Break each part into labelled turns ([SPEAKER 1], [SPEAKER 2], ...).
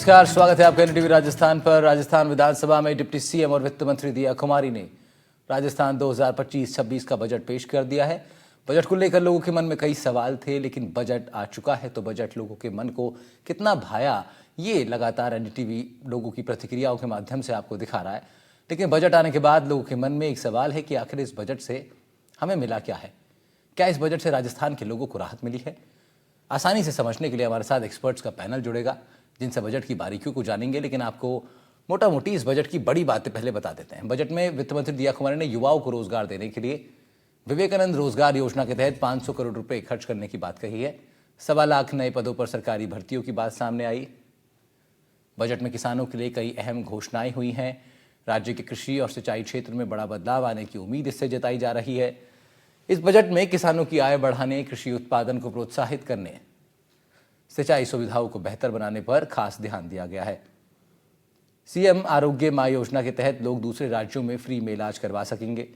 [SPEAKER 1] नमस्कार, स्वागत है आपका एनडीटीवी राजस्थान पर। राजस्थान विधानसभा में डिप्टी सीएम और वित्त मंत्री दिया कुमारी ने राजस्थान 2025-26 का बजट पेश कर दिया है। बजट को लेकर लोगों के मन में कई सवाल थे, लेकिन बजट आ चुका है तो बजट लोगों के मन को कितना भाया, ये लगातार एनडीटीवी लोगों की प्रतिक्रियाओं के माध्यम से आपको दिखा रहा है। लेकिन बजट आने के बाद लोगों के मन में एक सवाल है कि आखिर इस बजट से हमें मिला क्या है? क्या इस बजट से राजस्थान के लोगों को राहत मिली है? आसानी से समझने के लिए हमारे साथ एक्सपर्ट्स का पैनल जुड़ेगा, जिनसे बजट की बारीकियों को जानेंगे। लेकिन आपको मोटा मोटी इस बजट की बड़ी बातें पहले बता देते हैं। बजट में वित्त मंत्री दिया कुमारी ने युवाओं को रोजगार देने के लिए विवेकानंद रोजगार योजना के तहत 500 करोड़ रुपए खर्च करने की बात कही है। 1.25 लाख नए पदों पर सरकारी भर्तियों की बात सामने आई। बजट में किसानों के लिए कई अहम घोषणाएं हुई हैं। राज्य के कृषि और सिंचाई क्षेत्र में बड़ा बदलाव आने की उम्मीद इससे जताई जा रही है। इस बजट में किसानों की आय बढ़ाने, कृषि उत्पादन को प्रोत्साहित करने, सिंचाई सुविधाओं को बेहतर बनाने पर खास ध्यान दिया गया है। सीएम आरोग्य माह योजना के तहत लोग दूसरे राज्यों में फ्री में इलाज करवा सकेंगे।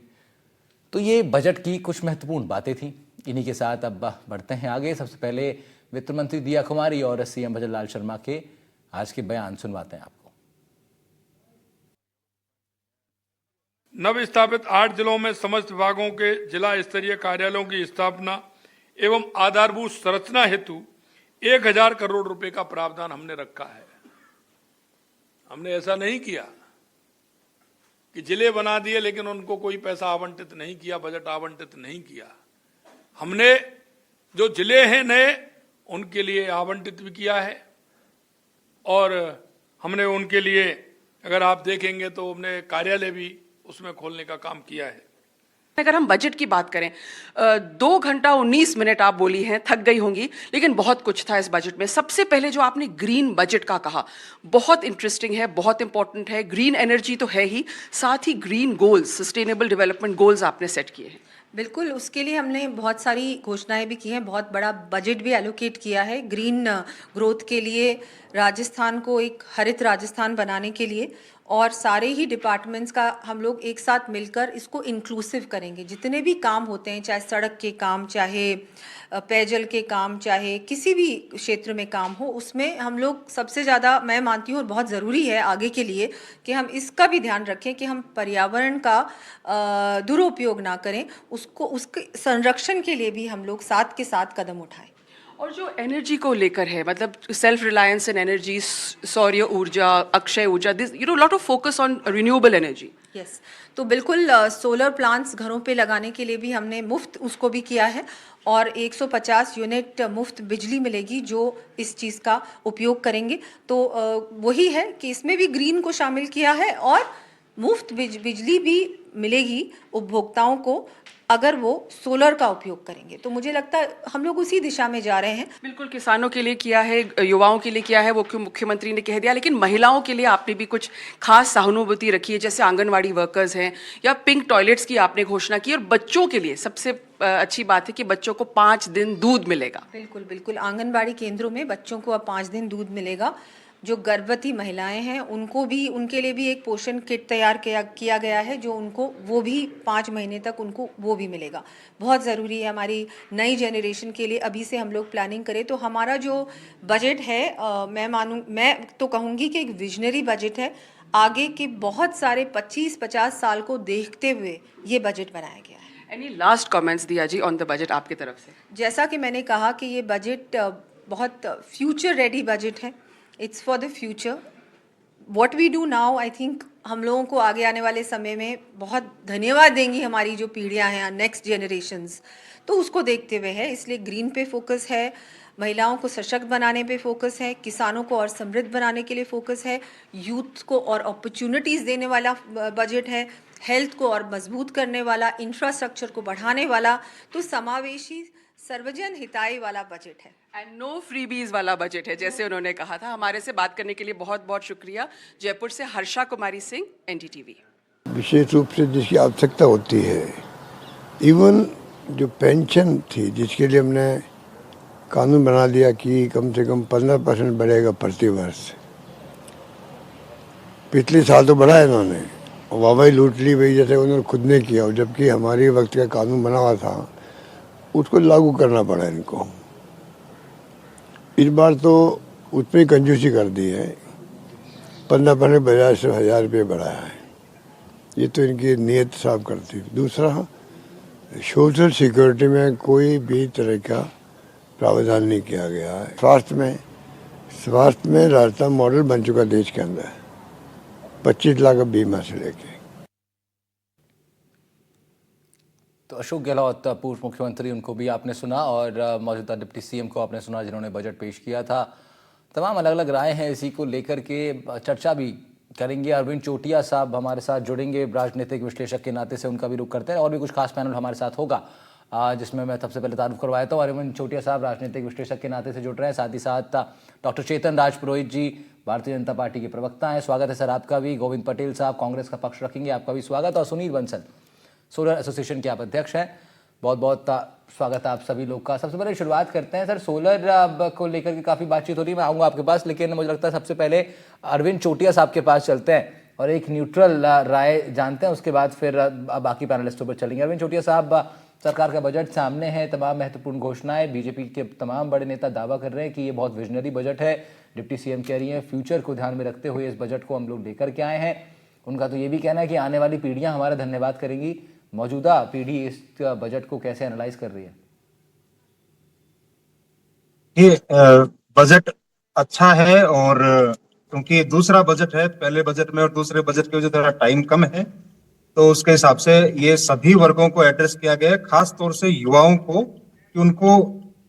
[SPEAKER 1] तो ये बजट की कुछ महत्वपूर्ण बातें थी। इन्हीं के साथ अब बढ़ते हैं आगे। सबसे पहले वित्त मंत्री दिया कुमारी और सीएम भजन लाल शर्मा के आज के बयान सुनवाते हैं आपको।
[SPEAKER 2] नव स्थापित 8 जिलों में समस्त विभागों के जिला स्तरीय कार्यालयों की स्थापना एवं आधारभूत संरचना हेतु 1000 करोड़ रुपए का प्रावधान हमने रखा है। हमने ऐसा नहीं किया कि जिले बना दिए लेकिन उनको कोई पैसा आवंटित नहीं किया, बजट आवंटित नहीं किया। हमने जो जिले हैं नए, उनके लिए आवंटित भी किया है और हमने उनके लिए, अगर आप देखेंगे तो हमने कार्यालय भी उसमें खोलने का काम किया है।
[SPEAKER 3] अगर हम बजट की बात करें, 2 घंटा 19 मिनट आप बोली हैं, थक गई होंगी, लेकिन बहुत कुछ था इस बजट में। सबसे पहले जो आपने ग्रीन बजट का कहा, बहुत इंटरेस्टिंग है, बहुत इंपॉर्टेंट है। ग्रीन एनर्जी तो है ही, साथ ही green goals, sustainable development goals आपने सेट किए हैं।
[SPEAKER 4] बिल्कुल, उसके लिए हमने बहुत सारी घोषणाएं भी की हैं, बहुत बड़ा बजट भी एलोकेट किया है ग्रीन ग्रोथ के लिए, राजस्थान को एक हरित राजस्थान बनाने के लिए। और सारे ही डिपार्टमेंट्स का हम लोग एक साथ मिलकर इसको इंक्लूसिव करेंगे। जितने भी काम होते हैं, चाहे सड़क के काम, चाहे पेयजल के काम, चाहे किसी भी क्षेत्र में काम हो, उसमें हम लोग सबसे ज़्यादा, मैं मानती हूँ और बहुत ज़रूरी है आगे के लिए, कि हम इसका भी ध्यान रखें कि हम पर्यावरण का दुरुपयोग ना करें, उसके संरक्षण के लिए भी हम लोग साथ के साथ कदम उठाएं।
[SPEAKER 3] और जो एनर्जी को लेकर है, मतलब सेल्फ रिलायंस इन एनर्जी, सौर्य ऊर्जा, अक्षय ऊर्जा, this lot of focus on renewable energy.
[SPEAKER 4] Yes, तो बिल्कुल सोलर प्लांट्स घरों पे लगाने के लिए भी हमने मुफ्त उसको भी किया है और 150 यूनिट मुफ्त बिजली मिलेगी जो इस चीज़ का उपयोग करेंगे। तो वही है कि इसमें भी ग्रीन को शामिल किया है और मुफ्त बिजली भी मिलेगी उपभोक्ताओं को अगर वो सोलर का उपयोग करेंगे। तो मुझे लगता है हम लोग उसी दिशा में जा रहे हैं।
[SPEAKER 3] बिल्कुल, किसानों के लिए किया है, युवाओं के लिए किया है, वो मुख्यमंत्री ने कह दिया, लेकिन महिलाओं के लिए आपने भी कुछ खास सहानुभूति रखी है, जैसे आंगनवाड़ी वर्कर्स हैं या पिंक टॉयलेट्स की आपने घोषणा की। और बच्चों के लिए सबसे अच्छी बात है कि बच्चों को 5 दिन दूध मिलेगा।
[SPEAKER 4] बिल्कुल बिल्कुल, आंगनबाड़ी केंद्रों में बच्चों को अब 5 दिन दूध मिलेगा। जो गर्भवती महिलाएं हैं उनको भी, उनके लिए भी एक पोषण किट तैयार किया गया है, जो उनको वो भी 5 महीने तक उनको वो भी मिलेगा। बहुत ज़रूरी है हमारी नई जनरेशन के लिए, अभी से हम लोग प्लानिंग करें। तो हमारा जो बजट है, मैं तो कहूँगी कि एक विजनरी बजट है। आगे के बहुत सारे 25-50 साल को देखते हुए ये बजट बनाया गया है।
[SPEAKER 3] एनी लास्ट कमेंट्स दिया जी ऑन द बजट आपकी तरफ से?
[SPEAKER 4] जैसा कि मैंने कहा कि ये बजट बहुत फ्यूचर रेडी बजट है। It's for the future. What we do now, I think हम लोगों को आगे आने वाले समय में बहुत धन्यवाद देंगी हमारी जो पीढ़ियां हैं, नेक्स्ट जनरेशन्स। तो उसको देखते हुए है, इसलिए ग्रीन पे फोकस है, महिलाओं को सशक्त बनाने पे फोकस है, किसानों को और समृद्ध बनाने के लिए फोकस है, यूथ को और अपॉर्चुनिटीज़ देने वाला बजट है, हेल्थ को और मजबूत करने वाला, इंफ्रास्ट्रक्चर को बढ़ाने वाला, तो समावेशी सर्वजन हिताय वाला बजट है।
[SPEAKER 3] एंड नो फ्रीबीज वाला बजट है, जैसे उन्होंने कहा था। हमारे से बात करने के लिए बहुत बहुत शुक्रिया। जयपुर से हर्षा कुमारी सिंह, एनडीटीवी।
[SPEAKER 5] विशेष रूप से जिसकी आवश्यकता होती है, इवन जो पेंशन थी, जिसके लिए हमने कानून बना दिया कि कम से कम 15% बढ़ेगा प्रति वर्ष। पिछले साल तो बढ़ा है इन्होंने, वाहवाही लूट ली भाई, जैसे उन्होंने खुद ने किया, जबकि हमारे वक्त का कानून बना हुआ था, उसको लागू करना पड़ा इनको। इस बार तो उसमें कंजूसी कर दी है। 15% बजाय से 1000 रुपये बढ़ाया है। ये तो इनकी नीयत साफ करती है। दूसरा, सोशल सिक्योरिटी में कोई भी तरह का प्रावधान नहीं किया गया है। स्वास्थ्य में राजस्थान मॉडल बन चुका देश के अंदर, 25 लाख बीमा से लेके।
[SPEAKER 1] तो अशोक गहलोत पूर्व मुख्यमंत्री, उनको भी आपने सुना, और मौजूदा डिप्टी सीएम को आपने सुना जिन्होंने बजट पेश किया था। तमाम अलग अलग राय हैं इसी को लेकर के, चर्चा भी करेंगे। अरविंद चोटिया साहब हमारे साथ जुड़ेंगे राजनीतिक विश्लेषक के नाते से, उनका भी रुख करते हैं। और भी कुछ खास पैनल हमारे साथ होगा जिसमें मैं सबसे पहले तारुफ करवाया था। अरविंद चोटिया साहब राजनीतिक विश्लेषक के नाते से जुड़ रहे हैं, साथ ही साथ डॉक्टर चेतन राज पुरोहित जी भारतीय जनता पार्टी के प्रवक्ता हैं, स्वागत है सर आपका भी। गोविंद पटेल साहब कांग्रेस का पक्ष रखेंगे, आपका भी स्वागत। और सुनील बंसल सोलर एसोसिएशन के आप अध्यक्ष हैं, बहुत बहुत स्वागत है आप सभी लोग का। सबसे पहले शुरुआत करते हैं सर, सोलर को लेकर के काफ़ी बातचीत हो रही है, मैं आऊँगा आपके पास, लेकिन मुझे लगता है सबसे पहले अरविंद चोटिया साहब के पास चलते हैं और एक न्यूट्रल राय जानते हैं, उसके बाद फिर बाकी पैनलिस्टों पर चलेंगे। अरविंद चोटिया साहब, सरकार का बजट सामने है, तमाम महत्वपूर्ण घोषणाएं, बीजेपी के तमाम बड़े नेता दावा कर रहे हैं कि ये बहुत विजनरी बजट है। डिप्टी सीएम कह रही हैं फ्यूचर को ध्यान में रखते हुए इस बजट को हम लोग लेकर के आए हैं। उनका तो ये भी कहना है कि आने वाली पीढ़ियां हमारा धन्यवाद करेंगी। मौजूदा पीढ़ी इस बजट को कैसे एनालाइज कर रही है?
[SPEAKER 6] ये बजट अच्छा है, और क्योंकि दूसरा बजट है, पहले बजट में और दूसरे बजट के वजह थोड़ा टाइम कम है, तो उसके हिसाब से ये सभी वर्गों को एड्रेस किया गया है, खास तौर से युवाओं को, कि उनको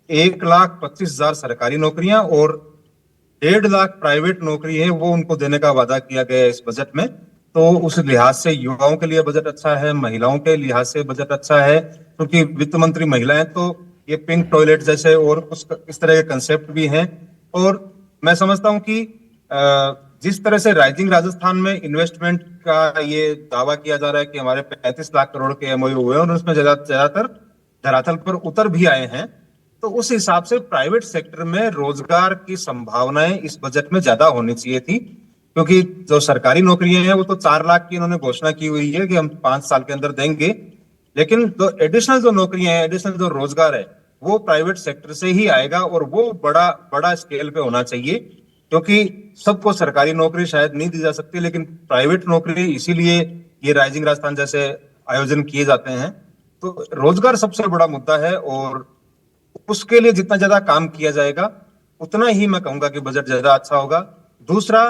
[SPEAKER 6] 1,25,000 सरकारी नौकरियां और 1.5 लाख प्राइवेट नौकरी है, वो उनको देने का वादा किया गया है इस बजट में। तो उस लिहाज से युवाओं के लिए बजट अच्छा है, महिलाओं के लिहाज से बजट अच्छा है, क्योंकि वित्त मंत्री महिला है, तो ये पिंक टॉयलेट जैसे और कुछ इस तरह के कंसेप्ट भी हैं। और मैं समझता हूं कि जिस तरह से राइजिंग राजस्थान में इन्वेस्टमेंट का ये दावा किया जा रहा है कि हमारे 35 लाख करोड़ के एमओयू हुए और उसमें ज्यादातर धरातल पर उतर भी आए हैं, तो उस हिसाब से प्राइवेट सेक्टर में रोजगार की संभावनाएं इस बजट में ज्यादा होनी चाहिए थी, क्योंकि जो सरकारी नौकरियां हैं वो तो 4 लाख की इन्होंने घोषणा की हुई है कि हम 5 साल के अंदर देंगे, लेकिन जो एडिशनल जो नौकरियां हैं, एडिशनल जो रोजगार है, वो प्राइवेट सेक्टर से ही आएगा, और वो बड़ा बड़ा स्केल पे होना चाहिए, क्योंकि सबको सरकारी नौकरी शायद नहीं दी जा सकती, लेकिन प्राइवेट नौकरी, इसीलिए ये राइजिंग राजस्थान जैसे आयोजन किए जाते हैं। तो रोजगार सबसे बड़ा मुद्दा है, और उसके लिए जितना ज्यादा काम किया जाएगा उतना ही मैं कहूंगा कि बजट ज्यादा अच्छा होगा। दूसरा,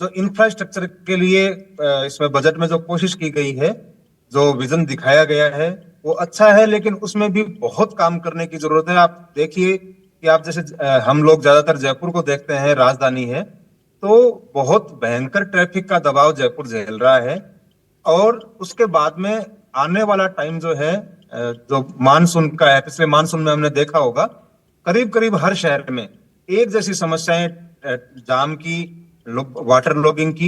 [SPEAKER 6] जो इंफ्रास्ट्रक्चर के लिए इसमें बजट में जो कोशिश की गई है, जो विजन दिखाया गया है, वो अच्छा है, लेकिन उसमें भी बहुत काम करने की जरूरत है। आप देखिए कि आप जैसे हम लोग ज्यादातर जयपुर को देखते हैं, राजधानी है, तो बहुत भयंकर ट्रैफिक का दबाव जयपुर झेल रहा है, और उसके बाद में आने वाला टाइम जो है, जो मानसून का है, पिछले मानसून में हमने देखा होगा, करीब करीब हर शहर में एक जैसी समस्याएं, जाम की, वाटर लॉगिंग की,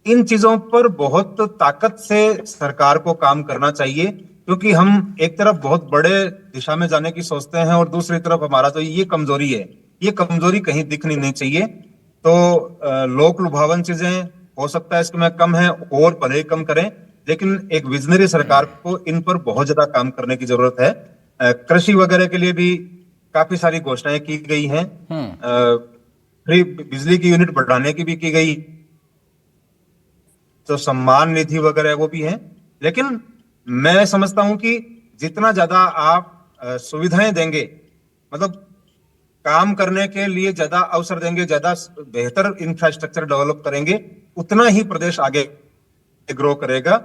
[SPEAKER 6] इन चीजों पर बहुत ताकत से सरकार को काम करना चाहिए, क्योंकि हम एक तरफ बहुत बड़े दिशा में जाने की सोचते हैं और दूसरी तरफ हमारा तो ये कमजोरी है, ये कमजोरी कहीं दिखनी नहीं चाहिए। तो लोक लुभावन चीजें हो सकता है इसमें कम है, और भले ही कम करें, लेकिन एक विजनरी सरकार को इन पर बहुत ज्यादा काम करने की जरूरत है। कृषि वगैरह के लिए भी काफी सारी घोषणाएं की गई हैं, फ्री बिजली की यूनिट बढ़ाने की भी की गई, तो सम्मान निधि वगैरह वो भी है, लेकिन मैं समझता हूं कि जितना ज्यादा आप सुविधाएं देंगे, मतलब काम करने के लिए ज्यादा अवसर देंगे, ज्यादा बेहतर इंफ्रास्ट्रक्चर डेवलप करेंगे, उतना ही प्रदेश आगे ग्रो करेगा।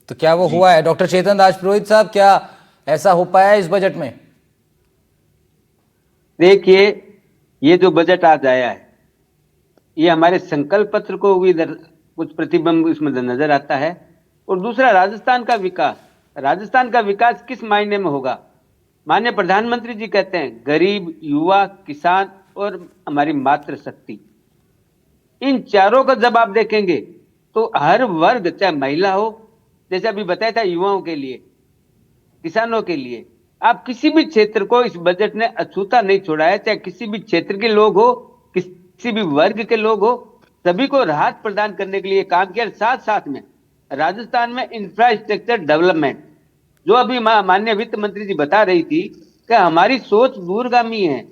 [SPEAKER 1] तो क्या वो हुआ है डॉक्टर चेतन राज पुरोहित साहब, क्या ऐसा हो पाया है इस बजट में?
[SPEAKER 7] देखिए, ये जो बजट आज आया है, ये हमारे संकल्प पत्र को भी कुछ प्रतिबिंब इसमें नजर आता है। और दूसरा, राजस्थान का विकास किस मायने में होगा? माननीय प्रधानमंत्री जी कहते हैं गरीब, युवा, किसान और हमारी मातृशक्ति, इन चारों को जब आप देखेंगे तो हर वर्ग, चाहे महिला हो, जैसे अभी बताया था, युवाओं के लिए, किसानों के लिए, आप किसी भी क्षेत्र को इस बजट ने अछूता नहीं छोड़ा है। चाहे किसी भी क्षेत्र के लोग हो, किसी भी वर्ग के लोग हो, सभी को राहत प्रदान करने के लिए काम किया। साथ साथ में राजस्थान में इंफ्रास्ट्रक्चर डेवलपमेंट, जो अभी माननीय वित्त मंत्री जी बता रही थी कि हमारी सोच दूरगामी है,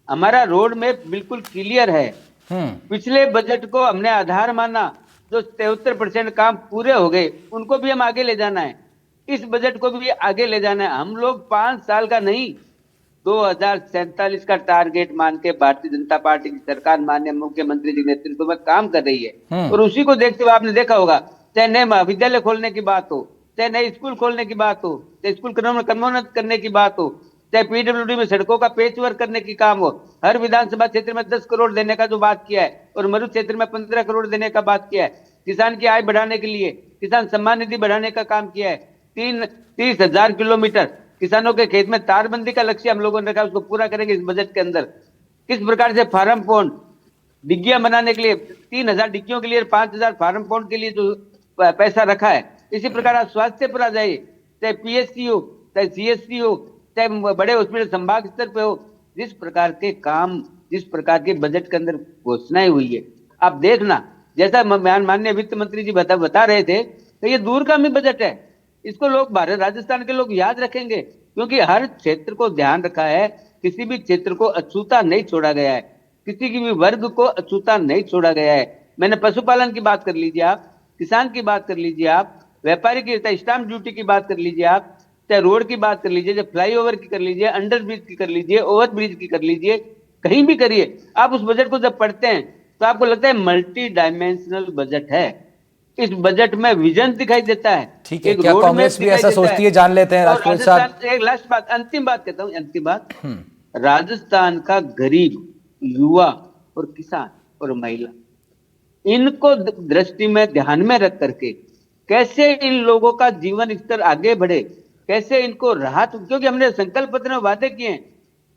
[SPEAKER 7] हमारा रोड मैप बिल्कुल क्लियर है पिछले बजट को हमने आधार माना, जो 73% काम पूरे हो गए उनको भी हम आगे ले जाना है, इस बजट को भी आगे ले जाना है। हम लोग 5 साल का नहीं 2047 का टारगेट मान के भारतीय जनता पार्टी की सरकार माननीय मुख्यमंत्री जी के नेतृत्व में काम कर रही है। और उसी को देखते हुए आपने देखा होगा, चाहे नए महाविद्यालय खोलने की बात हो, चाहे नए स्कूल खोलने की बात हो, चाहे स्कूल क्रमोन्नत करने की बात हो, चाहे पीडब्ल्यूडी में सड़कों का पेचवर्क करने की काम हो, हर विधानसभा क्षेत्र में 10 करोड़ देने का जो बात किया है और मरु क्षेत्र में 15 करोड़ देने का बात किया है, किसान की आय बढ़ाने के लिए किसान सम्मान निधि बढ़ाने का काम किया है, 30,000 किलोमीटर किसानों के खेत में तारबंदी का लक्ष्य हम लोगों ने रखा, उसको पूरा करेंगे इस बजट के अंदर। किस प्रकार से फार्म पॉन्ड डिग्गियां बनाने के लिए 3,000 डिग्गियों के लिए 5,000 फार्म पॉन्ड के लिए जो पैसा रखा है, इसी प्रकार आप स्वास्थ्य पर आ जाइए, चाहे पीएचसी हो, चाहे सीएससी हो, चाहे बड़े हॉस्पिटल संभाग स्तर पे हो, जिस प्रकार के काम, जिस प्रकार के बजट के अंदर घोषणाएं हुई है, आप देखना, जैसा माननीय वित्त मंत्री जी बता रहे थे, तो ये दूरगामी बजट है। इसको लोग भारत राजस्थान के लोग याद रखेंगे, क्योंकि हर क्षेत्र को ध्यान रखा है, किसी भी क्षेत्र को अछूता नहीं छोड़ा गया है, किसी की भी वर्ग को अछूता नहीं छोड़ा गया है। मैंने पशुपालन की बात कर लीजिए आप, किसान की बात कर लीजिए आप, व्यापारी की स्टाम्प ड्यूटी की बात कर लीजिए आप, चाहे रोड की बात कर लीजिए, चाहे फ्लाईओवर की कर लीजिए, अंडर ब्रिज की कर लीजिए, ओवर ब्रिज की कर लीजिए, कहीं भी करिए। आप उस बजट को जब पढ़ते हैं तो आपको लगता है मल्टी डायमेंशनल बजट है। इस बजट में विजन दिखाई देता है।
[SPEAKER 1] ठीक है, क्या कांग्रेस भी ऐसा सोचती है, जान लेते हैं राष्ट्रपति साहब।
[SPEAKER 7] एक लास्ट बात, अंतिम बात कहता हूँ, अंतिम बात, राजस्थान का गरीब, युवा और किसान और महिला, इनको दृष्टि में ध्यान में रख करके कैसे इन लोगों का जीवन स्तर आगे बढ़े, कैसे इनको राहत, क्योंकि हमने संकल्प पत्र में वादे किए हैं,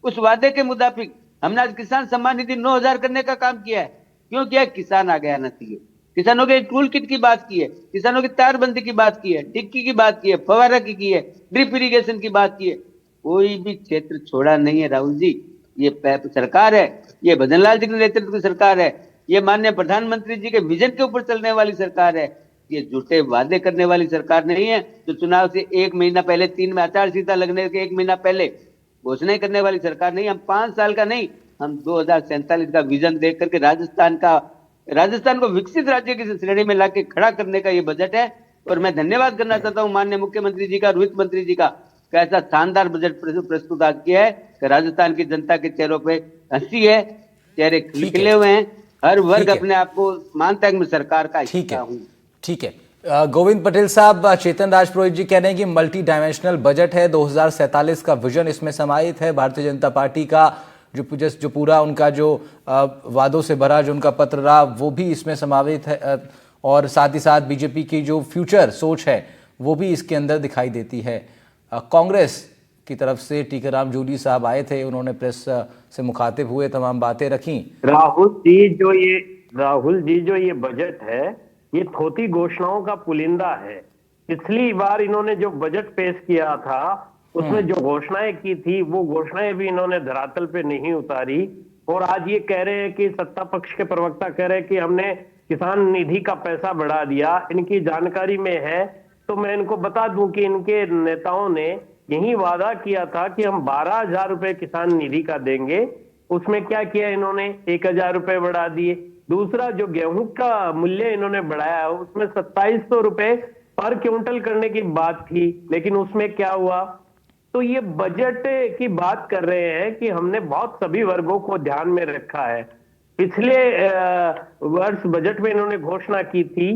[SPEAKER 7] उस वादे के मुताबिक हमने आज किसान सम्मान निधि 9,000 करने का काम किया है। क्यों किया? किसान आगे आना चाहिए। किसानों के टूल किट की बात की है, किसानों की तारबंदी की बात की है, टिक्की की बात की है, फवारा की है, ड्रिप इरिगेशन की बात की है। कोई भी क्षेत्र छोड़ा नहीं है राहुल जी। ये सरकार है, ये भजनलाल जी के नेतृत्व की सरकार है, ये माननीय प्रधानमंत्री जी के विजन के ऊपर चलने वाली सरकार है। ये झूठे वादे करने वाली सरकार नहीं है, जो चुनाव से 1 महीना पहले, 3 में आचार संहिता लगने के 1 महीना पहले घोषणाएं करने वाली सरकार नहीं। हम 5 साल का नहीं, हम 2047 का विजन देख करके राजस्थान को विकसित राज्य की श्रेणी में लाके खड़ा करने का ये बजट है। और मैं धन्यवाद करना चाहता हूं माननीय मुख्यमंत्री जी का, वित्त मंत्री जी का, कैसा शानदार बजट प्रस्तुत आज किया है कि राजस्थान की जनता के चेहरों पे हंसी है, चेहरे खिले हुए हैं, हर वर्ग अपने आप को मानता है कि मैं सरकार का हिस्सा हूं।
[SPEAKER 1] ठीक है, गोविंद पटेल साहब, चेतन राजपुरोहित जी कह रहे हैं कि मल्टी डायमेंशनल बजट है, 2047 का विजन इसमें समाहित है, भारतीय जनता पार्टी का जो पूरा उनका जो वादों से भरा जो उनका पत्र रहा वो भी इसमें समावित है, और साथ ही साथ बीजेपी की जो फ्यूचर सोच है वो भी इसके अंदर दिखाई देती है। कांग्रेस की तरफ से टीकाराम जूली साहब आए थे, उन्होंने प्रेस से मुखातिब हुए, तमाम बातें रखी।
[SPEAKER 8] राहुल जी जो ये बजट है, ये थोथी घोषणाओं का पुलिंदा है। पिछली बार इन्होंने जो बजट पेश किया था उसमें जो घोषणाएं की थी वो घोषणाएं भी इन्होंने धरातल पे नहीं उतारी, और आज ये कह रहे हैं कि सत्ता पक्ष के प्रवक्ता कह रहे हैं कि हमने किसान निधि का पैसा बढ़ा दिया। इनकी जानकारी में है तो मैं इनको बता दूं कि इनके नेताओं ने यही वादा किया था कि हम 12,000 रुपए किसान निधि का देंगे। उसमें क्या किया इन्होंने? 1,000 रुपए बढ़ा दिए। दूसरा, जो गेहूं का मूल्य इन्होंने बढ़ाया उसमें 2,700 रुपए पर क्विंटल करने की बात थी, लेकिन उसमें क्या हुआ? तो ये बजट की बात कर रहे हैं कि हमने बहुत सभी वर्गों को ध्यान में रखा है। पिछले वर्ष बजट में इन्होंने घोषणा की थी,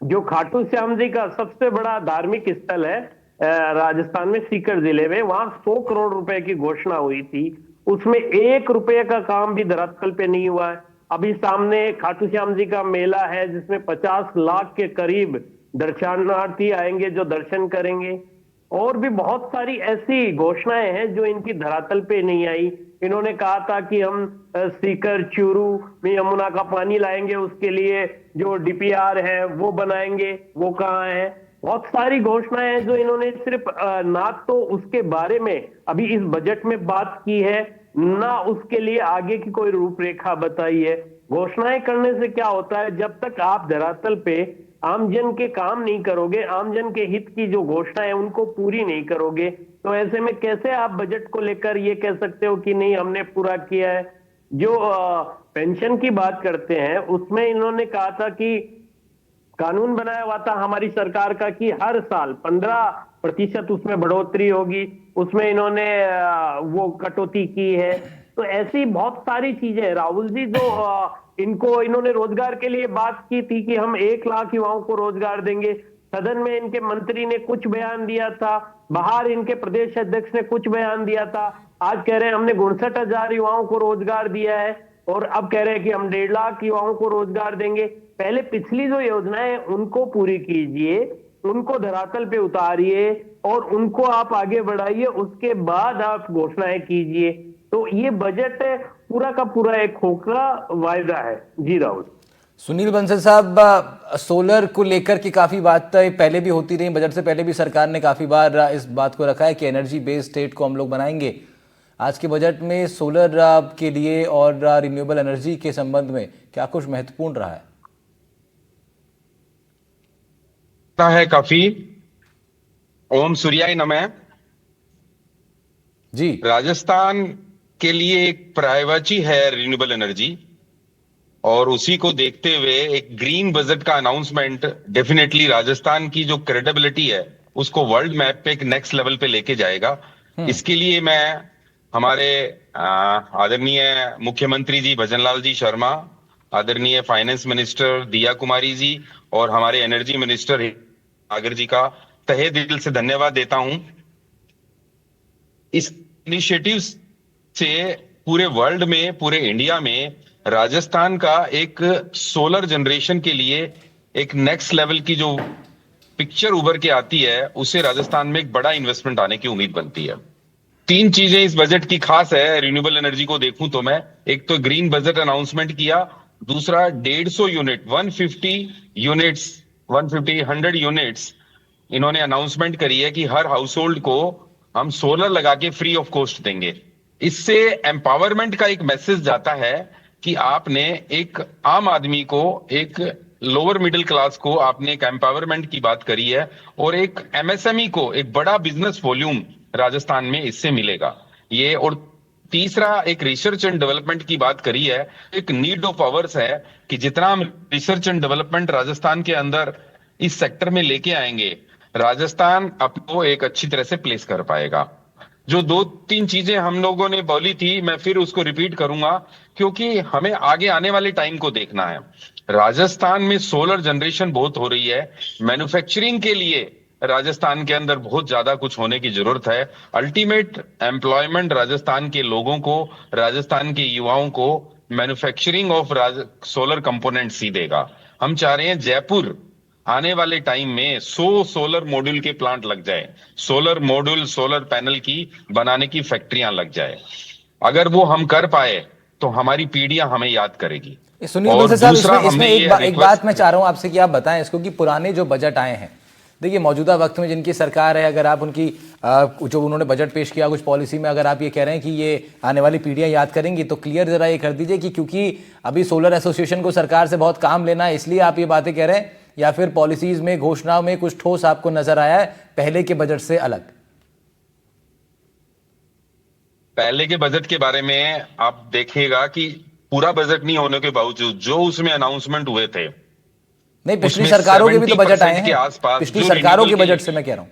[SPEAKER 8] जो खाटू श्याम जी का सबसे बड़ा धार्मिक स्थल है राजस्थान में, सीकर जिले में, वहां 100 करोड़ रुपए की घोषणा हुई थी। उसमें 1 रुपए का काम भी धरातल पे नहीं हुआ है। अभी सामने खाटू श्याम जी का मेला है जिसमें 50 लाख के करीब दर्शनार्थी आएंगे जो दर्शन करेंगे। और भी बहुत सारी ऐसी घोषणाएं हैं जो इनकी धरातल पे नहीं आई। इन्होंने कहा था कि हम सीकर चूरू में यमुना का पानी लाएंगे, उसके लिए जो डीपीआर है वो बनाएंगे, वो कहाँ है? बहुत सारी घोषणाएं हैं जो इन्होंने सिर्फ ना तो उसके बारे में अभी इस बजट में बात की है, ना उसके लिए आगे की कोई रूपरेखा बताई है। घोषणाएं करने से क्या होता है, जब तक आप धरातल पे आमजन के काम नहीं करोगे, आमजन के हित की जो घोषणा है उनको पूरी नहीं करोगे, तो ऐसे में कैसे आप बजट को लेकर ये कह सकते हो कि नहीं हमने पूरा किया है? जो पेंशन की बात करते हैं, उसमें इन्होंने कहा था कि कानून बनाया हुआ था हमारी सरकार का कि हर साल 15% उसमें बढ़ोतरी होगी, उसमें इन्होंने वो कटौती की है। तो ऐसी बहुत सारी चीजें हैं। राहुल जी जो इनको इन्होंने रोजगार के लिए बात की थी कि हम 1 लाख युवाओं को रोजगार देंगे, सदन में इनके मंत्री ने कुछ बयान दिया था, बाहर इनके प्रदेश अध्यक्ष ने कुछ बयान दिया था, आज कह रहे हैं हमने 59,000 युवाओं को रोजगार दिया है और अब कह रहे हैं कि हम 1.5 लाख युवाओं को रोजगार देंगे। पहले पिछली जो योजनाएं उनको पूरी कीजिए, उनको धरातल पे उतारिए और उनको आप आगे बढ़ाइए, उसके बाद आप घोषणाएं कीजिए। तो ये बजट पूरा का पूरा एक खोखला वायदा है। जी राहुल।
[SPEAKER 1] सुनील बंसल साहब, सोलर को लेकर के काफी बातें पहले भी होती रही, बजट से पहले भी सरकार ने काफी बार इस बात को रखा है कि एनर्जी बेस्ड स्टेट को हम लोग बनाएंगे। आज के बजट में सोलर के लिए और रिन्यूएबल एनर्जी के संबंध में क्या कुछ महत्वपूर्ण रहा है?
[SPEAKER 9] काफी। ओम सूर्याय नमः
[SPEAKER 1] जी।
[SPEAKER 9] राजस्थान के लिए एक प्रायोरिटी है रिन्यूएबल एनर्जी, और उसी को देखते हुए एक ग्रीन बजट का अनाउंसमेंट डेफिनेटली राजस्थान की जो क्रेडिबिलिटी है उसको वर्ल्ड मैप पे एक नेक्स्ट लेवल पे लेके जाएगा। इसके लिए मैं हमारे आदरणीय मुख्यमंत्री जी भजनलाल जी शर्मा, आदरणीय फाइनेंस मिनिस्टर दिया कुमारी जी और हमारे एनर्जी मिनिस्टर नागर जी का तहे दिल से धन्यवाद देता हूं। इस इनिशिएटिव से पूरे वर्ल्ड में, पूरे इंडिया में राजस्थान का एक सोलर जनरेशन के लिए एक नेक्स्ट लेवल की जो पिक्चर उभर के आती है, उससे राजस्थान में एक बड़ा इन्वेस्टमेंट आने की उम्मीद बनती है। 3 चीजें इस बजट की खास है रिन्यूएबल एनर्जी को देखूं तो मैं, एक तो ग्रीन बजट अनाउंसमेंट किया, दूसरा 150 यूनिट 100 यूनिट्स इन्होंने अनाउंसमेंट करी है कि हर हाउस होल्ड को हम सोलर लगा के फ्री ऑफ कॉस्ट देंगे। इससे एम्पावरमेंट का एक मैसेज जाता है कि आपने एक आम आदमी को, एक लोअर मिडिल क्लास को आपने एक एम्पावरमेंट की बात करी है, और एक एमएसएमई को एक बड़ा बिजनेस वॉल्यूम राजस्थान में इससे मिलेगा ये। और तीसरा एक रिसर्च एंड डेवलपमेंट की बात करी है, एक नीड ऑफ आवर्स है कि जितना हम रिसर्च एंड डेवलपमेंट राजस्थान के अंदर इस सेक्टर में लेके आएंगे, राजस्थान अपने एक अच्छी तरह से प्लेस कर पाएगा। जो 2-3 चीजें हम लोगों ने बोली थी, मैं फिर उसको रिपीट करूंगा क्योंकि हमें आगे आने वाले टाइम को देखना है। राजस्थान में सोलर जनरेशन बहुत हो रही है, मैन्युफैक्चरिंग के लिए राजस्थान के अंदर बहुत ज्यादा कुछ होने की जरूरत है। अल्टीमेट एम्प्लॉयमेंट राजस्थान के लोगों को, राजस्थान के युवाओं को मैन्युफैक्चरिंग ऑफ सोलर कंपोनेंट्स ही देगा। हम चाह रहे हैं जयपुर आने वाले टाइम में 100 सोलर मॉड्यूल के प्लांट लग जाए, सोलर मॉड्यूल, सोलर पैनल की बनाने की फैक्ट्रियां लग जाए। अगर वो हम कर पाए तो हमारी पीढ़ियां हमें याद करेगी।
[SPEAKER 1] सुनील बंसल साहब, इसमें एक बात मैं चाह रहा हूं आपसे कि आप बताएं इसको कि पुराने जो बजट आए हैं, देखिए मौजूदा वक्त में जिनकी सरकार है, अगर आप उनकी जो उन्होंने बजट पेश किया कुछ पॉलिसी में, अगर आप ये कह रहे हैं कि ये आने वाली पीढ़ियां याद करेंगी, तो क्लियर जरा ये कर दीजिए कि क्योंकि अभी सोलर एसोसिएशन को सरकार से बहुत काम लेना है इसलिए आप ये बातें कह रहे हैं, या फिर पॉलिसीज में, घोषणाओं में कुछ ठोस आपको नजर आया है पहले के बजट से अलग?
[SPEAKER 9] पहले के बजट के बारे में आप देखिएगा कि पूरा बजट नहीं होने के बावजूद जो उसमें अनाउंसमेंट हुए थे,
[SPEAKER 1] नहीं पिछली सरकारों के भी तो बजट आए हैं, पिछली सरकारों के बजट से मैं कह रहा हूं।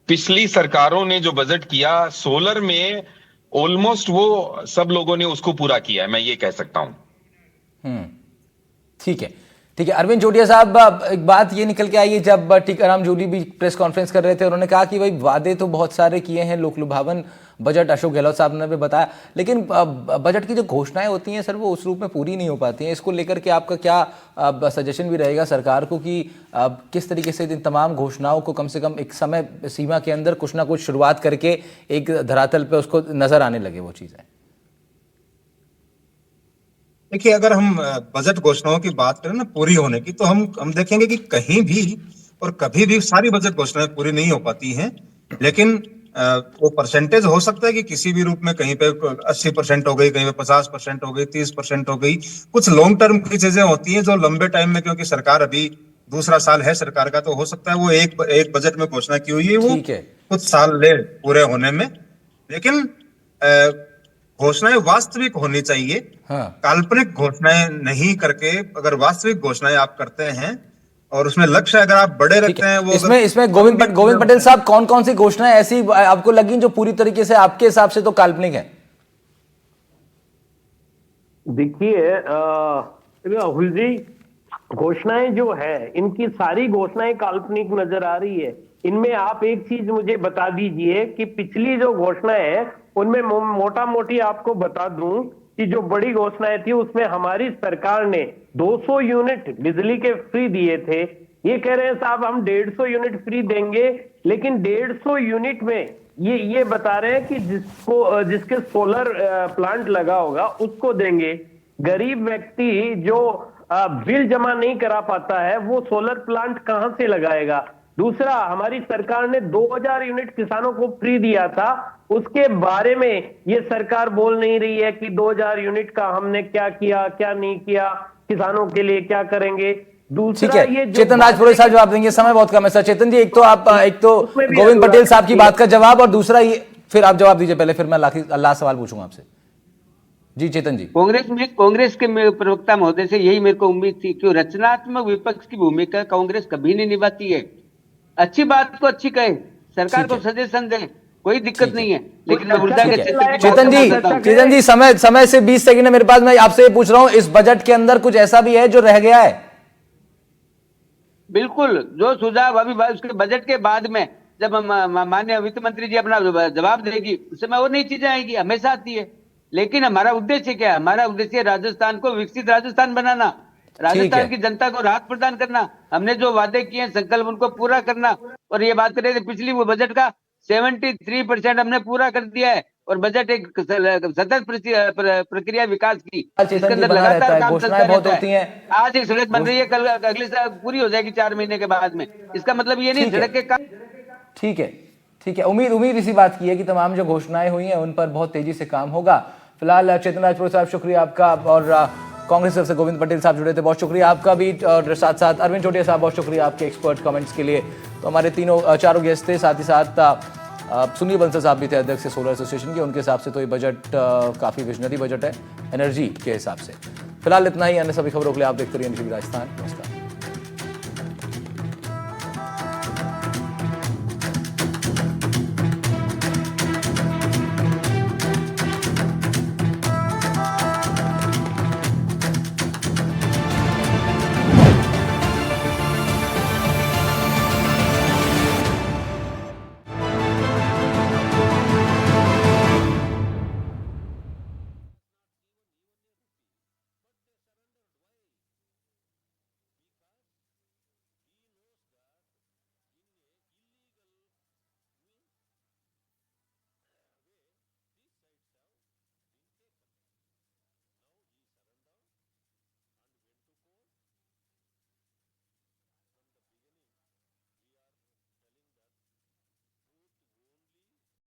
[SPEAKER 9] पिछली सरकारों ने जो बजट किया सोलर में, ऑलमोस्ट वो सब लोगों ने उसको पूरा किया है, मैं ये कह सकता हूं।
[SPEAKER 1] ठीक है, ठीक है। अरविंद जोटिया साहब, एक बात ये निकल के आई है, जब टीकाराम जूली भी प्रेस कॉन्फ्रेंस कर रहे थे, उन्होंने कहा कि भाई वादे तो बहुत सारे किए हैं, लोकलुभावन बजट अशोक गहलोत साहब ने भी बताया, लेकिन बजट की जो घोषणाएं होती हैं सर वो उस रूप में पूरी नहीं हो पाती हैं। इसको लेकर के आपका क्या सजेशन भी रहेगा सरकार को कि किस तरीके से इन तमाम घोषणाओं को कम से कम एक समय सीमा के अंदर कुछ ना कुछ शुरुआत करके एक धरातल पर उसको नजर आने लगे वो चीजें?
[SPEAKER 6] देखिए, अगर हम बजट घोषणाओं की बात करें ना पूरी होने की, तो हम देखेंगे कि कहीं भी और कभी भी सारी बजट घोषणाएं पूरी नहीं हो पाती हैं, लेकिन वो परसेंटेज हो सकता है कि किसी भी रूप में कहीं पे 80% हो गई, कहीं पे 50% हो गई, 30% हो गई। कुछ लॉन्ग टर्म की चीजें होती हैं जो लंबे टाइम में, क्योंकि सरकार अभी दूसरा साल है सरकार का, तो हो सकता है वो एक बजट में घोषणा की हुई है वो कुछ साल ले पूरे होने में। लेकिन घोषणाएं वास्तविक होनी चाहिए,
[SPEAKER 1] हाँ
[SPEAKER 6] काल्पनिक घोषणाएं नहीं करके अगर वास्तविक घोषणाएं आप करते हैं और उसमें लक्ष्य अगर आप बड़े
[SPEAKER 1] ठीक
[SPEAKER 6] रखते
[SPEAKER 1] है।
[SPEAKER 6] हैं वो
[SPEAKER 1] इसमें गोविंद पटेल साहब कौन कौन सी घोषणाएं ऐसी आपको लगी जो पूरी तरीके से आपके हिसाब से तो काल्पनिक है?
[SPEAKER 8] देखिए राहुल जी, घोषणाएं जो है इनकी सारी घोषणाएं काल्पनिक नजर आ रही है। इनमें आप एक चीज मुझे बता दीजिए कि पिछली जो घोषणाएं है उनमें मोटा मोटी आपको बता दूं कि जो बड़ी घोषणाएं थी उसमें हमारी सरकार ने 200 यूनिट बिजली के फ्री दिए थे। ये कह रहे हैं साहब हम 150 यूनिट फ्री देंगे, लेकिन 150 यूनिट में ये बता रहे हैं कि जिसके सोलर प्लांट लगा होगा उसको देंगे। गरीब व्यक्ति जो बिल जमा नहीं करा पाता है वो सोलर प्लांट कहां से लगाएगा? दूसरा, हमारी सरकार ने 2000 यूनिट किसानों को फ्री दिया था, उसके बारे में ये सरकार बोल नहीं रही है कि 2000 यूनिट का हमने क्या किया क्या नहीं किया, किसानों के लिए क्या करेंगे।
[SPEAKER 1] ठीक
[SPEAKER 8] दूसरा, ये
[SPEAKER 1] है, चेतन राजपुरोहित साहब जवाब देंगे, समय बहुत कम है सर। चेतन जी, एक तो
[SPEAKER 8] उसमें भी
[SPEAKER 1] गोविंद पटेल साहब की
[SPEAKER 8] अनुराग
[SPEAKER 1] बात का जवाब, और दूसरा ये फिर आप जवाब दीजिए, पहले फिर मैं लास्ट सवाल पूछूंगा आपसे। जी चेतन जी।
[SPEAKER 7] कांग्रेस के प्रवक्ता महोदय से यही मेरे को उम्मीद थी कि रचनात्मक विपक्ष की भूमिका कांग्रेस कभी नहीं निभाती है। अच्छी बात को अच्छी कहे, सरकार को सजेशन दे, कोई दिक्कत नहीं है, लेकिन मैं मुद्दा के क्षेत्र की बात
[SPEAKER 1] चेतन जी, समय से 20 सेकंड है मेरे पास। मैं आपसे ये पूछ रहा हूं, इस बजट के अंदर कुछ ऐसा भी है जो रह गया है?
[SPEAKER 7] बिल्कुल, जो सुझाव अभी उसके बजट के बाद में जब माननीय वित्त मंत्री जी अपना जवाब देगी उस समय और नई चीजें आएगी, हमेशा आती है। लेकिन हमारा उद्देश्य क्या है? हमारा उद्देश्य राजस्थान को विकसित राजस्थान बनाना, राजस्थान की जनता को राहत प्रदान करना, हमने जो वादे किए हैं संकल्प उनको पूरा करना। और ये बात करें पिछली वो बजट का 73% हमने पूरा कर दिया है, और बजट एक सतत प्रक्रिया विकास की, इसके अंदर लगातार काम चलता रहता है। आज एक सड़क बन रही है, कल अगले साल पूरी हो जाएगी 4 महीने के बाद में। इसका मतलब ये नहीं सड़क के काम।
[SPEAKER 1] ठीक है, उम्मीद इसी बात की है कि तमाम जो घोषणाएं हुई हैं उन पर बहुत तेजी से काम होगा। फिलहाल चेतन राजपुरोहित साहब, शुक्रिया आपका, और कांग्रेस तरफ से गोविंद पटेल साहब जुड़े थे, बहुत शुक्रिया आपका भी, और साथ साथ अरविंद चोटिया साहब, बहुत शुक्रिया आपके एक्सपर्ट कमेंट्स के लिए। तो हमारे चारों गेस्ट थे, साथ ही साथ सुनील बंसल साहब भी थे, अध्यक्ष सोलर एसोसिएशन के। उनके हिसाब से तो ये बजट काफ़ी विजनरी बजट है एनर्जी के हिसाब से। फिलहाल इतना ही, अन्य सभी खबरों के लिए आप देखते रहिए NTV राजस्थान। नमस्कार।